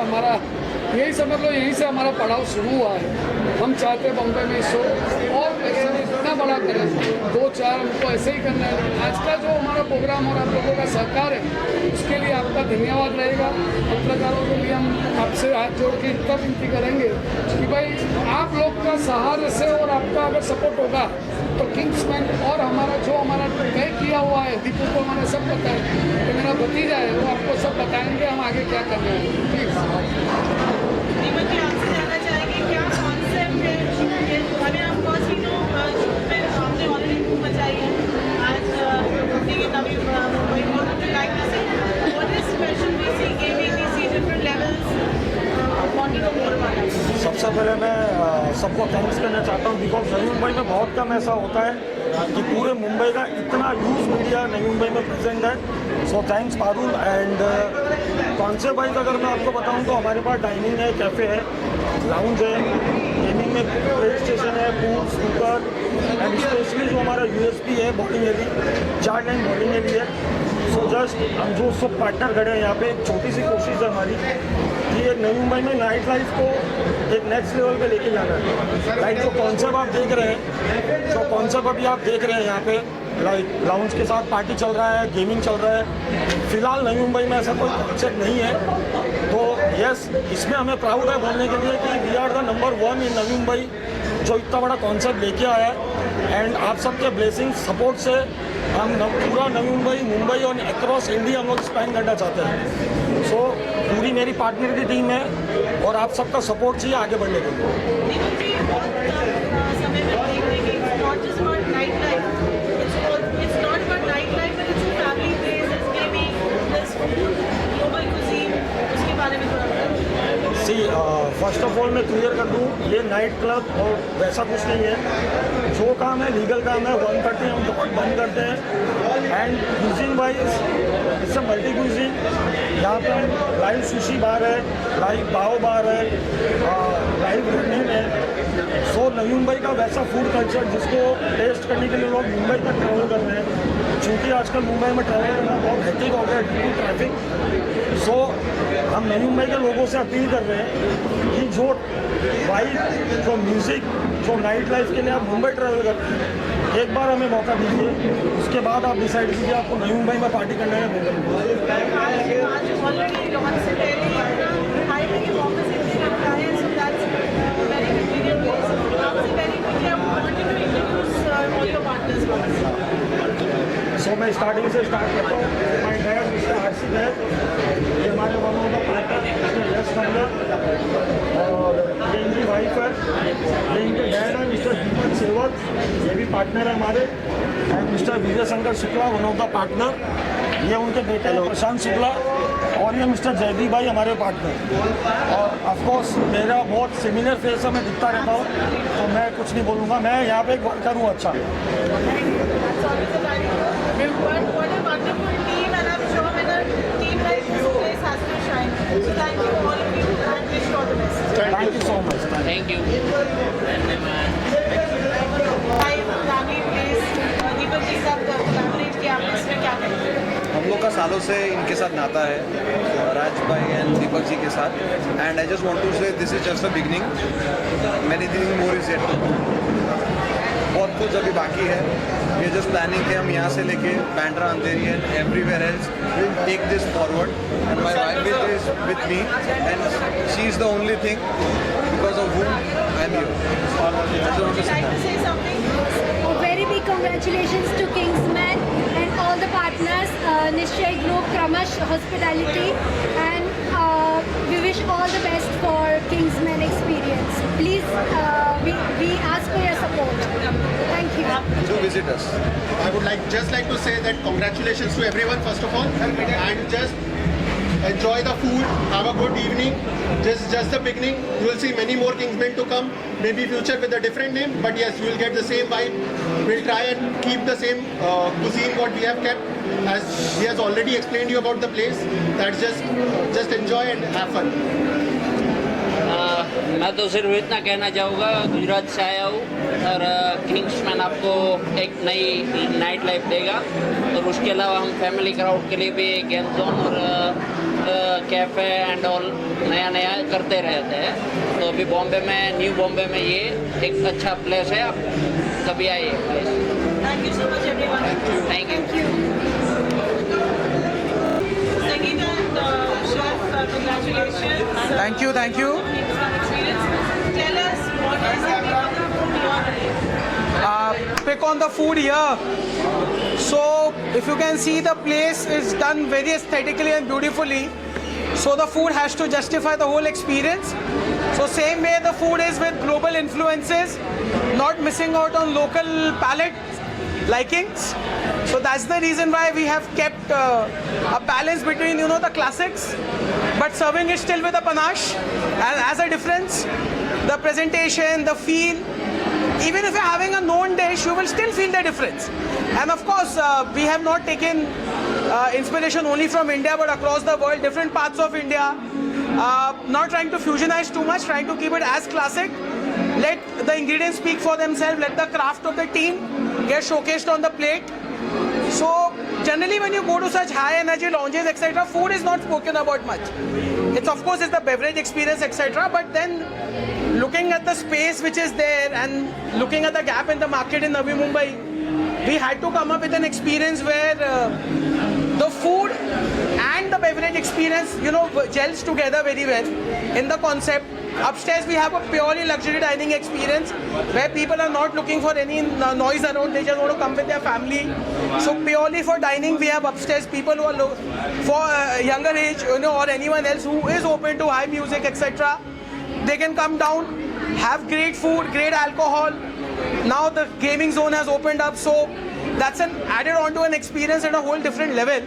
हमारा यही समझ लो, यहीं से हमारा पड़ाव शुरू हुआ है। हम चाहते हैं बॉम्बे में शो और इतना बड़ा करें, 2-4 हमको ऐसे ही करना है। आज का जो हमारा प्रोग्राम और आप लोगों का सहकार है, उसके लिए आपका धन्यवाद रहेगा। पत्रकारों के लिए हम आपसे हाथ जोड़ के इतना विनती करेंगे कि भाई आप लोग का सहारे से और आपका अगर सपोर्ट होगा तो किंग्समैन और हमारा जो हमारा तय किया हुआ है, दीपू को मैंने सब बताया, तो मेरा भतीजा है वो आपको सब बताएंगे हम आगे क्या करना है। प्लीज़ दीपक जी, आपसे जानना चाहेंगे क्या कॉन्सेप्ट है? हमें ऑफकोर्स ही नो आपने ऑलरेडी धूम मचाई है आज देखिए तभी मुंबई बहुत like what is special we see gaming, we see different levels, wanted to more about it. सबसे पहले मैं सबको थैंक्स करना चाहता हूँ बिकॉज नई मुंबई में बहुत कम ऐसा होता है कि पूरे मुंबई का इतना ह्यूज मीडिया नई मुंबई में प्रेजेंट है। So thanks Parul. And concept wise अगर मैं आपको बताऊँ तो हमारे पास डाइनिंग है, कैफ़े है, लाउंज है, गेमिंग में प्ले स्टेशन है, पूल, स्नूकर एंड स्पेशली जो हमारा यूएसपी है बॉलिंग एरी, 4 लाइन बॉलिंग एरी है। सो जस्ट हम जो सब पार्टनर खड़े हैं यहाँ पे, एक छोटी सी कोशिश है हमारी कि एक नई मुंबई में नाइट लाइफ को एक नेक्स्ट लेवल पे लेके जाना है। लाइक जो कॉन्सेप्ट आप देख रहे हैं, जो कॉन्सेप्ट अभी आप देख रहे हैं यहाँ पे, लाइक लाउंज के साथ पार्टी चल रहा है, गेमिंग चल रहा है। फिलहाल नई मुंबई में ऐसा कोई कॉन्सेप्ट नहीं है। तो यस, इसमें हमें प्राउड है बोलने के लिए कि वी आर द नंबर 1 इन नई मुंबई जो इतना बड़ा कॉन्सेप्ट लेके आया है। एंड आप सबके ब्लेसिंग सपोर्ट से हम पूरा नई मुंबई और अक्रॉस इंडिया हम लोग स्पेंड करना चाहते हैं। सो पूरी मेरी पार्टनर की टीम है और आप सबका सपोर्ट चाहिए आगे बढ़ने के लिए। दीपक जी, बहुत समय में देख रहे हैं कि not just about night life, it's not about night life but it's a family place, it's gaming, this food, global cuisine, उसके बारे में थोड़ा बताइए। सी फर्स्ट ऑफ ऑल मैं क्लियर कर दूँ, ये नाइट क्लब और वैसा कुछ नहीं है। जो काम है लीगल काम है, 1:30 हम दुकान बंद करते हैं। And cuisine wise it's a multi cuisine. यहाँ पे हम लाइव सुशी बार है, लाइव पाव बार है, लाइव रनिंग है। सो नई मुंबई का वैसा फूड कल्चर जिसको टेस्ट करने के लिए लोग मुंबई तक ट्रैवल कर रहे हैं, क्योंकि आजकल मुंबई में ट्रैवल करना बहुत हेक्टिक हो गया है ड्यू टू ट्रैफिक। सो हम नई मुंबई के लोगों से अपील कर रहे हैं कि जो वाइब, जो म्यूज़िक, जो नाइट लाइफ के लिए आप मुंबई ट्रैवल करते हैं, एक बार हमें मौका दीजिए, उसके बाद आप डिसाइड कीजिए आपको नई मुंबई में पार्टी करना है मुंबई में। आज ऑलरेडी लॉन्च से पहले ही अपना हाईवे के बॉम्बे से इतने रखा है, so that's very convenient place. आपसे very quickly I wanted to introduce all your partners. So मैं स्टार्टिंग से स्टार्ट करता हूँ। My dad mister R C dad, ये हमारे one of the partner mister Yash Khanna, और ये इनकी वाइफ है, ये इनके डैड है मिस्टर दीपक सेवक, ये भी पार्टनर है हमारे। And mister Vijay Shankar Shukla, one of the partner, ये उनके बेटे हैं प्रशांत शुक्ला, और ये मिस्टर जयदीप भाई हमारे पार्टनर। और ऑफकोर्स मेरा बहुत सिमिलर फेस है, मैं दिखता रहता हूँ, तो मैं कुछ नहीं बोलूँगा, मैं यहाँ पे एक वर्कर हूँ। अच्छा, But what a wonderful team, and I'm sure when a team like this place has to shine. So thank you all of you and wish you all the best. Thank you so much. Thank you धन्यवाद। Hi, family place. Deepak ji साथ collaborate किया आपने, इसमें क्या करेंगे? हम लोग का सालों से इनके साथ नाता है, राज भाई एंड दीपक जी के साथ। And I just want to say this is just a beginning, many thing more is yet to. बहुत कुछ अभी बाकी है। ये जस्ट प्लानिंग है, हम यहाँ से लेके Bandra, Andheri and everywhere else will take this forward. And my wife is with me and she is the only thing because of whom I am here. Would you like to say something? A very big congratulations to Kingsman and all the partners, Nishay Group, Kramash Hospitality, and we wish all the best for Kingsman experience. Please, we ask for your support. Thank you. To visit us. I would just like to say that congratulations to everyone first of all, and just enjoy the food, have a good evening. Just the beginning. You will see many more Kingsmen to come, maybe future with a different name, but yes, you will get the same vibe. We'll try and keep the same cuisine what we have kept, as he has already explained you about the place. That's just enjoy and have fun. मैं तो सिर्फ इतना कहना चाहूँगा, गुजरात से आया हूँ और किंग्समैन आपको एक नई नाइट लाइफ देगा। और उसके अलावा हम फैमिली क्राउड के लिए भी गेम जोन और कैफ़े एंड ऑल नया नया करते रहते हैं। तो अभी बॉम्बे में, न्यू बॉम्बे में ये एक अच्छा प्लेस है, आप कभी आइए please. Thank you so much, everyone. Thank you. Second and chef, congratulations. Thank you, thank you. Kingsman experience. Tell us what is the Pick on the food here. So if you can see, the place is done very aesthetically and beautifully. So the food has to justify the whole experience. So same way the food is with global influences, not missing out on local palate likings. So that's the reason why we have kept a balance between, you know, the classics, but serving it still with a panache. And as a difference, the presentation, the feel, even if you're having a known dish, you will still feel the difference. And of course, we have not taken inspiration only from India, but across the world, different parts of India. Not trying to fusionize too much, trying to keep it as classic. Let the ingredients speak for themselves, let the craft of the team get showcased on the plate. So generally when you go to such high energy lounges, etc., food is not spoken about much. It's of course it's the beverage experience, etc., but then looking at the space which is there and looking at the gap in the market in Navi Mumbai, we had to come up with an experience where the food and the beverage experience, you know, gels together very well in the concept. Upstairs we have a purely luxury dining experience where people are not looking for any noise around, they just want to come with their family. So purely for dining we have upstairs people who are for younger age, you know, or anyone else who is open to high music, etc. They can come down, have great food, great alcohol. Now the gaming zone has opened up, so that's an added on to an experience at a whole different level.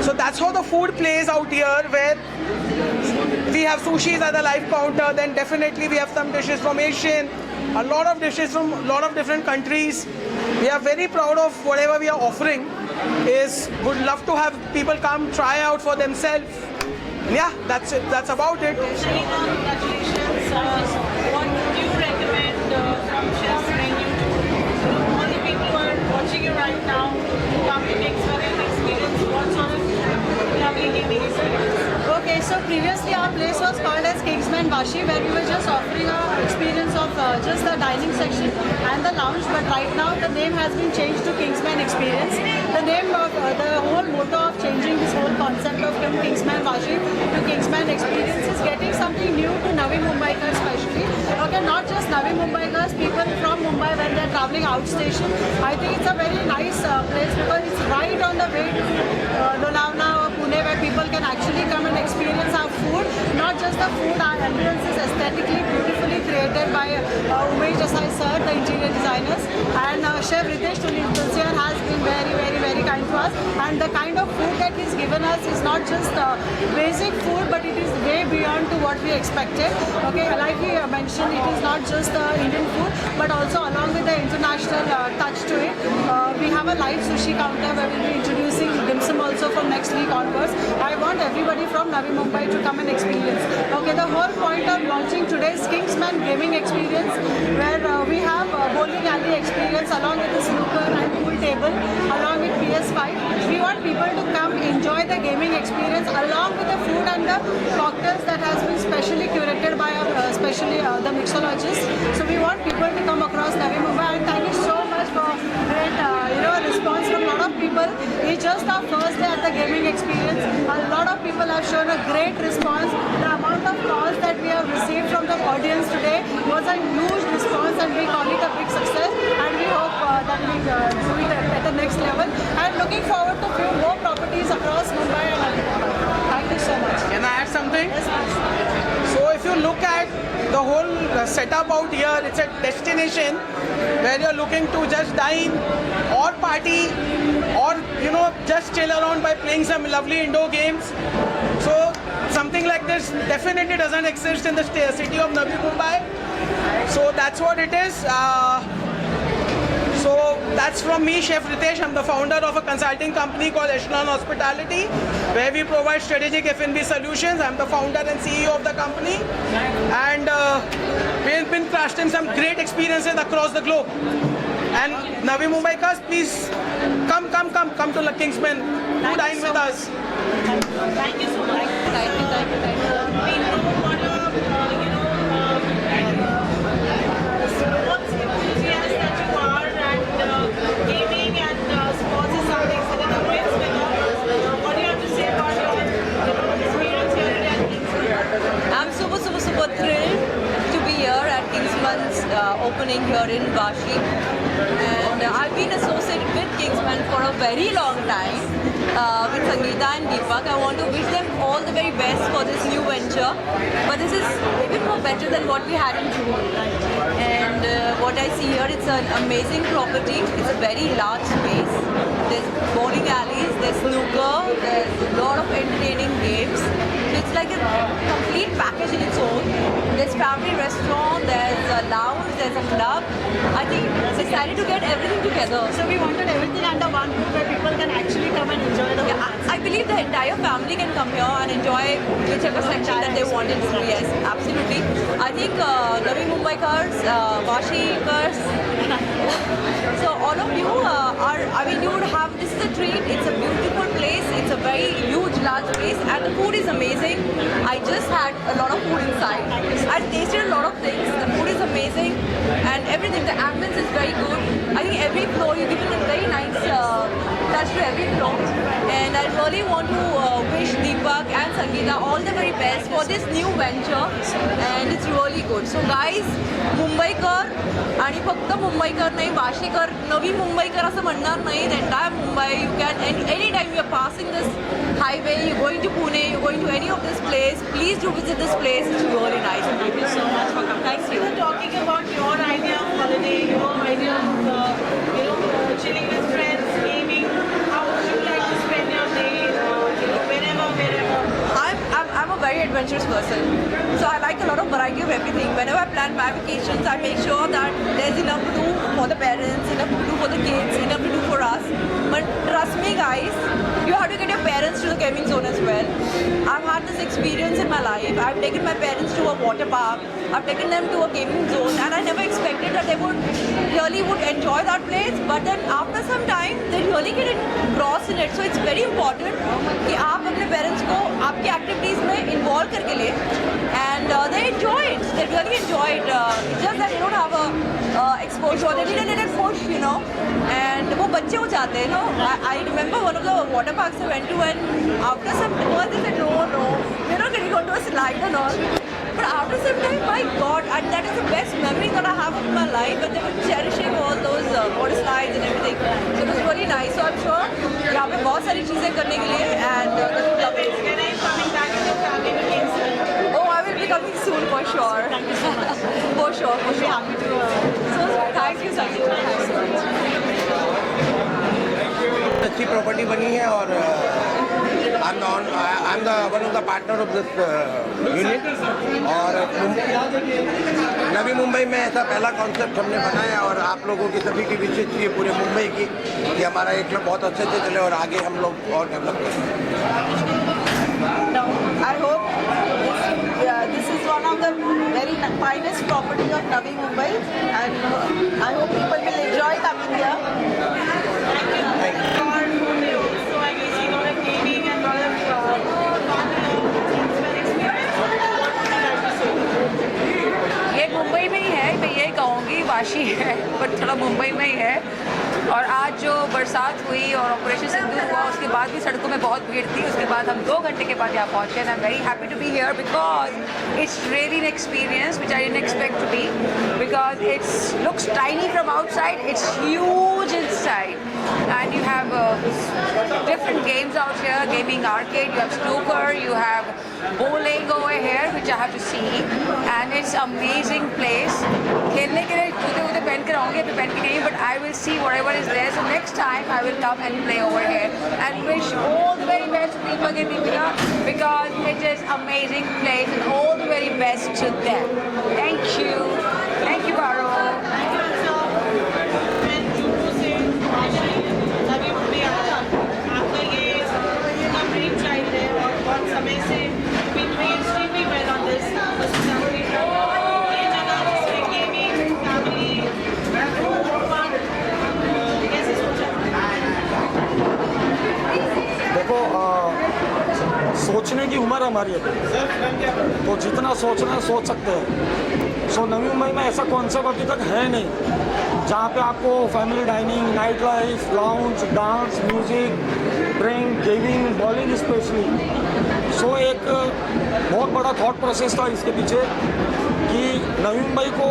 So that's how the food plays out here, where we have sushis at the live counter, then definitely we have some dishes from Asian, a lot of dishes from a lot of different countries. We are very proud of whatever we are offering. Would love to have people come try out for themselves. Yeah, that's it. That's about it. Shahina, congratulations. What would you recommend from chef's menu to all the people who are watching you right now who come to Kingsman and experience what sort of lovely gaming experience? Okay, so previously our place was called as Kingsman Vashi, where we were just offering a experience of just the dining section and the lounge, but right now the name has been changed to Kingsman Experience. The name of the whole motto of changing this whole concept of from Kingsman Vashi to Kingsman Experience is getting something new to Navi Mumbaikars especially. Okay, not just Navi Mumbaikars, people from Mumbai when they're traveling outstation. I think it's a very nice place because it's right on the way to Lonavala or Pune, where people can actually come and experience our food. Not just the food, our ambience is aesthetically beautifully created by Umesh Desai sir, the interior designers, and Chef Ritesh Tulsian has been very kind to us. And the kind of food that he's given us is not just basic food, but it is way beyond to what we expected. Okay, like he mentioned, it is not just Indian food, but also along with the international touch to it. We have a live sushi counter where we'll be introducing dim sum also from next week onwards. I want everybody from Navi Mumbai to come and experience. Okay, the whole point of launching today's Kingsman gaming experience, where we have bowling alley experience along with the snooker and pool table, along with PS5. We want people to come enjoy the gaming experience along with the food and the cocktails that has been specially curated by especially the mixologists. So we want people to come across Navi Mumbai, and thank you so much for great response from a lot of people. It's just our first day at the gaming experience. A lot of people have shown a great response. The amount of calls that we have received from the audience today was a huge response, and we call it a big success, and we hope that we do it at the next level. And looking forward to few more properties across Mumbai and Navi Mumbai. Thank you so much. Can I add something? Yes, please. So if you look at the whole setup out here, it's a destination where you're looking to just dine or party or, you know, just chill around by playing some lovely indoor games. So something like this definitely doesn't exist in the city of Navi Mumbai. So that's what it is. So that's from me, Chef Ritesh. I'm the founder of a consulting company called Echelon Hospitality, where we provide strategic F&B solutions. I'm the founder and CEO of the company, and we've been crafting some great experiences across the globe. And Navi Mumbaikars, please come to the Kingsman, to dine with us. Thank you so much. Thank you. We know what a sports enthusiast that you are, and gaming and sports is something that is a great spin-off. What do you have to say about your experience here today at Kingsman? I'm super thrilled to be here at Kingsman's opening here in Vashi. And I've been associated with Kingsman for a very long time with Sangeeta and Deepak. I want to wish them all the very best for this new venture. But this is even more better than what we had in June. And what I see here, it's an amazing property. It's a very large space. There's bowling alleys, there's snooker, there's a lot of entertaining games. So it's like a complete package in its own. There's family restaurant, there's a lounge, there's a club. I think it's decided to get everything together. So we wanted everything under one roof where people can actually come and enjoy the whole I believe the entire family can come here and enjoy whichever section that they wanted to. Yes, absolutely. I think Navi Mumbaikars, Vashikars, so all of you you would have, this is a treat. It's a beautiful place. It's a very huge, large place, and the food is amazing. I just had a lot of food inside. I tasted a lot of things. The food is amazing, and everything. The ambience is very good. I think every floor you give it a very nice touch to every floor. And I really want to wish Deepak and Sangeeta all the very best for this new venture, and it's really good. So guys, Mumbaikar आणि फक्त मुंबईकर नाही, वाशीकर, नवी मुंबईकर असं म्हणणार नाही. The entire Mumbai, you can any time you are passing this highway, you're going to Pune, you're going to any of this place, please do visit this place. It's really nice. Thank you so much for coming. Thanks. You were talking about your idea of holiday, your idea of chilling with friends, gaming. How would you like to spend your day? Wherever. I'm a very adventurous person, so I like a lot of variety of everything. Whenever I plan my vacations, I make sure that there's enough to do for the parents, enough to do for the kids, enough to do for us. But trust me guys, you have to get your parents to the gaming zone as well. I've had this experience in my life. I've taken my parents to a water park, I've taken them to a gaming zone, and I never expected that they would enjoy that place. But then after some time, they really get engrossed in it. So it's very important कि आप अपने parents को आपकी activities में involve करके ले, and they enjoy it. They really enjoy it. It's just that they don't have a exposure. They need a little push, and वो बच्चे हो जाते हैं, I remember one of the water parks I went to, and after some time they said no, we're not going to go to a slide and all. But after some time, my God, and that is the best memory that I have of my life, and they were cherishing all those water slides and everything. So it was really nice. So I'm sure यहाँ पे बहुत सारी चीजें करने के लिए, and When are you coming back with your family to Kingsman? oh, I will be coming soon for sure. Thank you so much. For sure. Happy to. So thank you, Sangeeta. Thanks so much. अच्छी property बनी है और I am the one of the partner of this unit. और नवी मुंबई में ऐसा पहला concept हमने बनाया और आप लोगों की सभी की विशेष थी पूरे मुंबई की कि हमारा एक क्लब बहुत अच्छे से चले और आगे हम लोग और डेवलप करें। No, I hope this is one of the very finest property of Navi Mumbai, and I hope people will enjoy coming here. Thank you. Also, I guess you lot of gaming and lot of Kingsman experience. What would you like to say? ये मुंबई में ही है, मैं यही कहूँगी, वाशी है but थोड़ा मुंबई में ही है। और आज जो बरसात हुई और ऑपरेशन सिंधु हुआ, उसके बाद भी सड़कों में बहुत भीड़ थी। उसके बाद हम 2 घंटे के बाद यहाँ पहुँचे, and I am very happy to be here because it's really an experience which I didn't expect to be, because it's looks tiny from outside, it's huge inside, and you have different games out here, gaming arcade, you have snooker, you have bowling over here which I have to see, and it's amazing place. खेलने के लिए जूते पहन कर आऊँगी, अभी पहन के नहीं, but I will see whatever is there, so next time I will come and play over here and wish all the very best to Deepak and Deepika because it is amazing place, and all the very best to them. Thank you Baro. Thank you, sir. मैं जुहू से नवी मुंबई आया। आपका ये इतना break child है और बहुत समय से been doing extremely well on this hospitality front. ये जगह जिसमें gaming, family, fun, कैसे सोचा? देखो सोचने की उम्र हमारी अभी, तो जितना सोचना है सोच सकते हैं। सो नवी मुंबई में ऐसा कॉन्सेप्ट अभी तक है नहीं जहाँ पे आपको family dining, night life, lounge, dance, music, drink, gaming, bowling specially. So एक बहुत बड़ा थॉट प्रोसेस था इसके पीछे कि नवी मुंबई को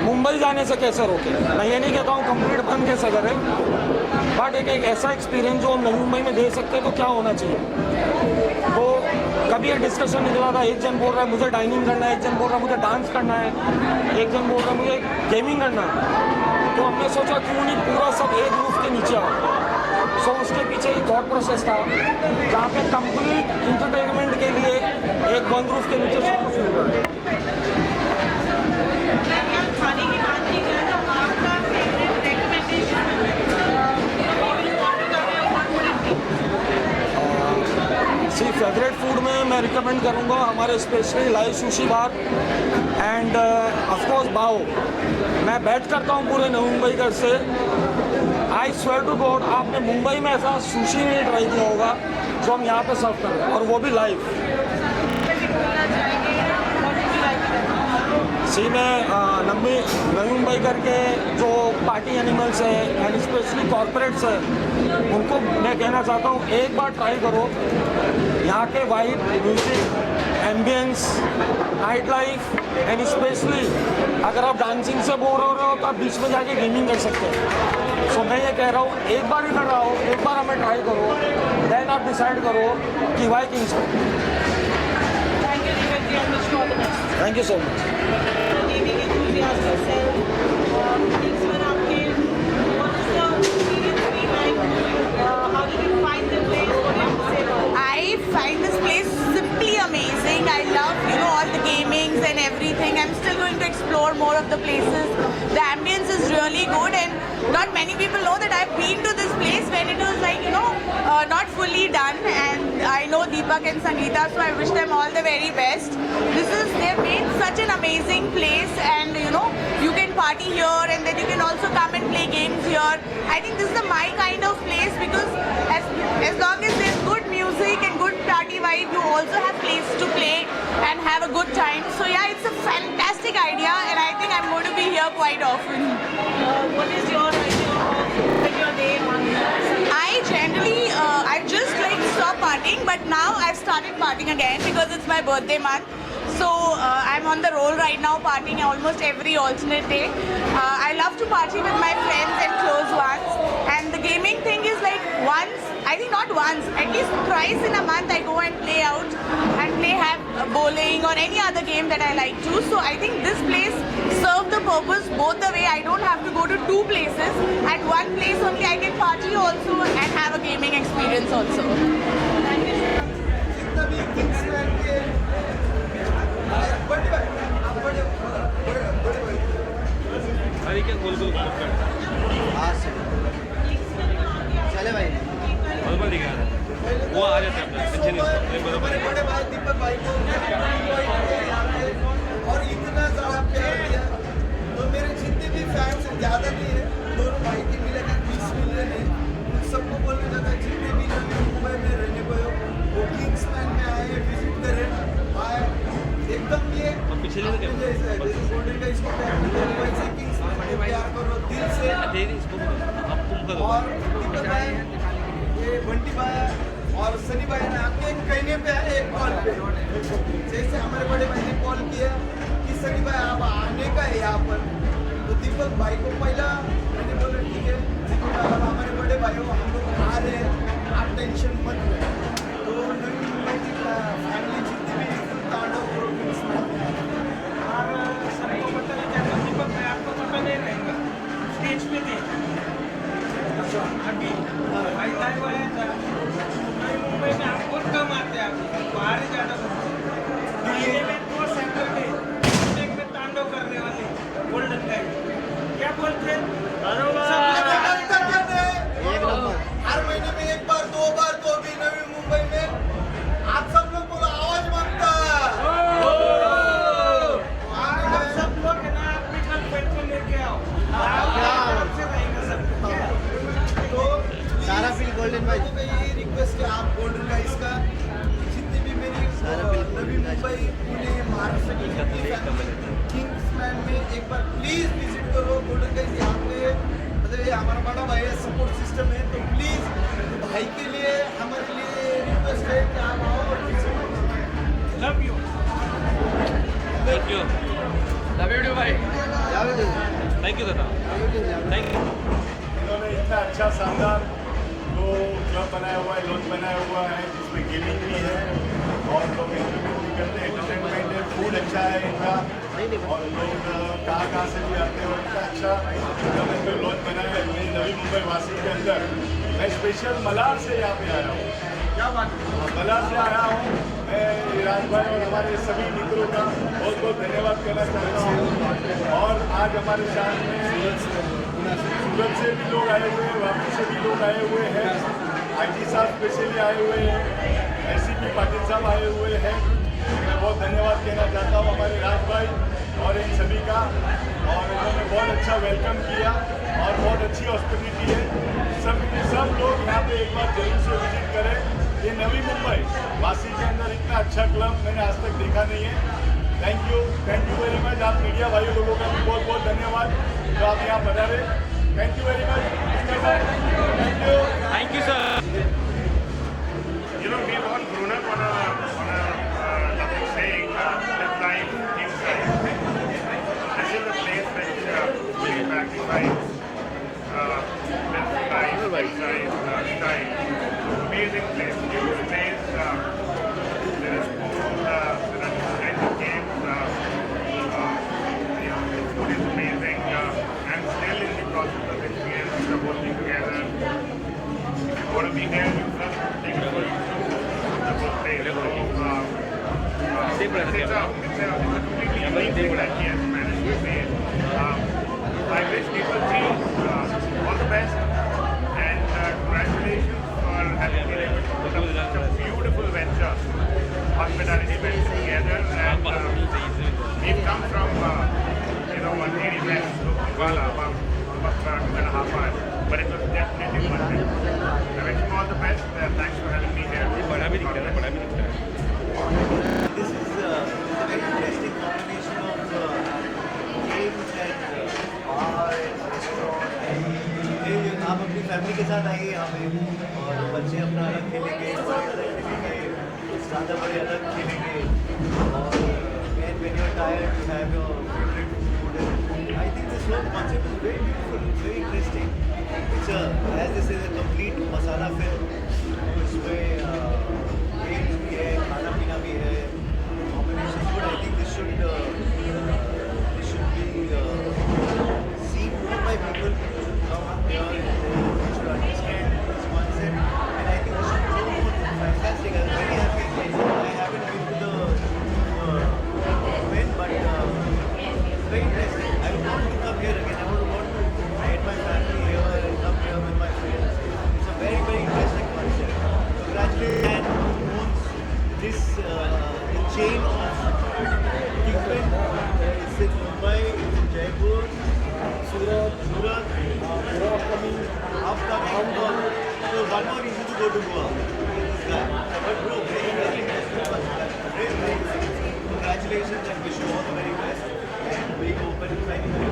मुंबई जाने से कैसे रोके। मैं ये नहीं कहता हूँ कंप्लीट बंद कैसे करें, बट एक ऐसा एक्सपीरियंस जो हम नवी मुंबई में दे सकते हैं तो क्या होना चाहिए। तो कभी एक डिस्कशन निकला था, एक जन बोल रहा है मुझे डाइनिंग करना है, एक जन बोल रहा है मुझे डांस करना है, एक जन बोल रहा है मुझे गेमिंग करना है। तो हमने सोचा क्यों नहीं पूरा सब एक रूफ के नीचे आओ। सो उसके पीछे एक थॉट प्रोसेस था जहाँ पे कंप्लीट इंटरटेनमेंट के लिए एक बंद रूफ के नीचे सब कुछ मिल रहा है। खाने की बात की जाए तो आपका फेवरेट रिकमेंडेशन सी फेवरेट फूड में मैं रिकमेंड करूँगा हमारे specially live sushi bar and of course बाओ। मैं बैठ करता हूँ पूरे नवी मुंबई घर से। आई स्वेयर टू गॉड आपने मुंबई में ऐसा सुशी नहीं ट्राई किया होगा जो हम यहाँ पे सर्व कर रहे हैं, और वो भी लाइव। सी में नवी मुंबई करके जो पार्टी एनिमल्स है एंड स्पेशली कॉरपोरेट्स है उनको मैं कहना चाहता हूँ एक बार ट्राई करो। यहाँ के vibe, music, ambience, night life and specially अगर आप डांसिंग से बोर हो रहे हो तो आप बीच में जाके गेमिंग कर सकते हैं। सो मैं ये कह रहा हूँ एक बार ही कर रहा हो, एक बार हमें ट्राई करो, देन आप डिसाइड करो कि why Kingsman. Thank you so much. I find this place simply amazing. I love, all the gamings and everything. I'm still going to explore more of the places. The ambience is really good, and not many people know that I've been to this place when it was like, not fully done. And I know Deepak and Sangeeta, so I wish them all the very best. They've made such an amazing place, and you can party here, and then you can also come and play games here. I think this is my kind of place because as long as there's good music and good party vibe, you also have place to play and have a good time. So yeah, it's a fantastic idea, and I think I'm going to be here quite often. What is your idea of your day on I generally, I just stopped partying, but now I've started partying again because it's my birthday month. So I'm on the roll right now, partying almost every alternate day. I love to party with my friends and close ones. And the gaming thing is not once, at least twice in a month I go and play out and have bowling or any other game that I like to. So I think this place serves the purpose both the way. I don't have to go to two places. At one place only I can party also and have a gaming experience also. चले भाई बराबर दिखा रहा है वो आ जाते हैं अपने टेंशन नहीं बराबर बड़े भाई दीपक भाई को और इतना ज़्यादा प्यार दिया तो मेरे जितने भी फैंस ज़्यादा नहीं है दोनों भाई के मिलेगा 20 मिलियन है। सबको बोलना चाहता है जितने भी मुंबई में रहने को वो किंग्समैन में आए विजिट करें आए एकदम ये गोल्डन का इसको वैसे किंग्समैन को प्यार करो दिल से। और दीपक भाई ये बंटी भाई और सनी भाई ने आपके कहने पे आए एक कॉल पे जैसे हमारे बड़े भाई ने कॉल किया कि सनी भाई आप आने का है यहाँ पर तो दीपक भाई को पहला मैंने बोला ठीक है अब हमारे बड़े भाई हम लोग आ रहे हैं आप टेंशन मत लो। तो नवी मुंबई की फैमिली जितनी भी तांडव और सबको पता नहीं चलता दीपक भाई आपको पता नहीं रहेगा स्टेज पे थे अभी भाई नई मुंबई में आप बहुत कम आते हैं आप बाहर ही ज़्यादा दिल्ली में 2 सेंटर में तांडव करने वाले गोल्डन टाइम क्या बोलते हैं बड़ा भाई सपोर्ट सिस्टम है, तो प्लीज़ भाई के लिए हमारे लिए रिक्वेस्ट है कि आप आओ और love you. Thank you love you भाई। थैंक यू दादा थैंक यू। इन्होंने इतना अच्छा शानदार जो क्लब बनाया हुआ है, लॉन्च बनाया हुआ है, जिसमें गेमिंग भी है और लोग एंटरटेनमेंट भी करते हैं, एंटरटेनमेंट है, फूड अच्छा है इनका और लोग कहाँ से भी आते हैं और इतना अच्छा इन्होंने जो लॉन्च बनाया है नवी मुंबई वासी के अंदर। मैं स्पेशल मलार से यहाँ पे आया हूँ, क्या बात है, मलार से आया हूँ मैं। राज भाई और हमारे सभी मित्रों का बहुत बहुत धन्यवाद करना चाहता हूँ। और आज हमारे साथ में सूरत से भी लोग आए हुए हैं, वापी से भी लोग आए हुए हैं, आईजी साहब स्पेशली आए हुए हैं, एसीपी पाटिल साहब आए हुए हैं। मैं बहुत धन्यवाद कहना चाहता हूँ हमारे राज भाई और इन सभी का। और इन्होंने बहुत अच्छा वेलकम किया और बहुत अच्छी हॉस्पिटलिटी है। सब लोग यहाँ पे एक बार जरूर से विजिट करें। ये नवी मुंबई वासी के अंदर इतना अच्छा क्लब मैंने आज तक देखा नहीं है। Thank you very much. आप मीडिया भाई लोगों का भी बहुत बहुत धन्यवाद जो आप यहाँ पधारे। Thank you very much. Thank you sir. You know, we've all grown up on a lovely saying, live life inside. This is a place which really magnifies live life inside style. Amazing place, beautiful place. There is food, there are different kinds of games. You know, the food is amazing. I'm still in the process of experience of working together. If you want to be here, you first take a look. It's a completely unique thing that he has managed to create. I wish people all the best and congratulations for having been able to put up such a beautiful venture, hospitality venture together. And we've come from 180 West, Kuala, about 2.5 hours, but it was definitely worth it. I wish you all the best. Thanks for having me here. This is a very interesting combination of games and bar and restaurant. आप अपनी family के साथ आइए यहाँ पे और बच्चे अपना अलग खेलेंगे, बड़े अलग खेलेंगे, ज़्यादा बड़े अलग खेलेंगे और when you're tired you have your favorite food. I think this whole concept is very beautiful, very interesting. It's as they say, a complete masala film. इसमें games भी है, खाना पीना भी है, combinations. But I think this should be seen more by people who should come here and they should understand this concept. And I think this should go more fantastic. I'm very happy. I haven't been to the event, but it's very interesting. I would want to come here again. I would want to get my family here and come here with my friends. It's a very, very interesting concept. Congratulations and who owns this the chain of Kingsman. It's in Mumbai, it's in Jaipur, Surat, upcoming. So one more reason to go to Goa. This guy. But bro, very, very interesting concept. Very, very interesting. Congratulations and wish you all the very best. And being open and finding the